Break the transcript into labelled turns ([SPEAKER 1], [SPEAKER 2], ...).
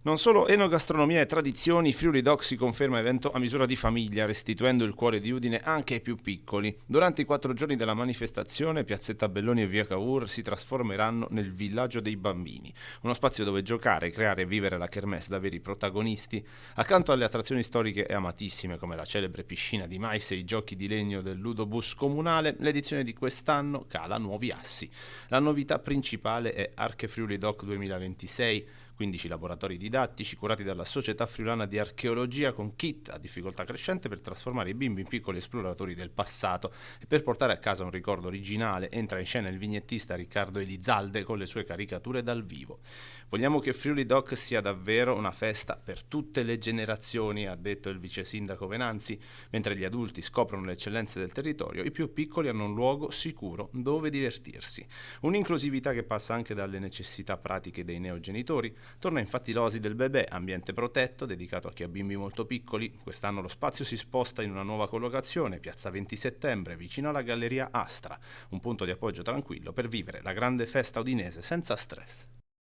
[SPEAKER 1] Non solo enogastronomia e tradizioni, Friuli Doc si conferma evento a misura di famiglia, restituendo il cuore di Udine anche ai più piccoli. Durante i 4 giorni della manifestazione, Piazzetta Belloni e Via Cavour si trasformeranno nel villaggio dei bambini, uno spazio dove giocare, creare e vivere la kermesse da veri protagonisti. Accanto alle attrazioni storiche e amatissime come la celebre piscina di mais e i giochi di legno del Ludobus comunale, l'edizione di quest'anno cala nuovi assi. La novità principale è Arche Friuli Doc 2026, 15 laboratori didattici curati dalla Società Friulana di Archeologia con kit a difficoltà crescente per trasformare i bimbi in piccoli esploratori del passato e per portare a casa un ricordo originale. Entra in scena il vignettista Riccardo Elizalde con le sue caricature dal vivo. Vogliamo che Friuli Doc sia davvero una festa per tutte le generazioni, ha detto il vice sindaco Venanzi. Mentre gli adulti scoprono le eccellenze del territorio, i più piccoli hanno un luogo sicuro dove divertirsi. Un'inclusività che passa anche dalle necessità pratiche dei neogenitori. Torna infatti l'Oasi del Bebè, ambiente protetto dedicato a chi ha bimbi molto piccoli. Quest'anno lo spazio si sposta in una nuova collocazione, piazza 20 settembre, vicino alla Galleria Astra, un punto di appoggio tranquillo per vivere la grande festa udinese senza stress.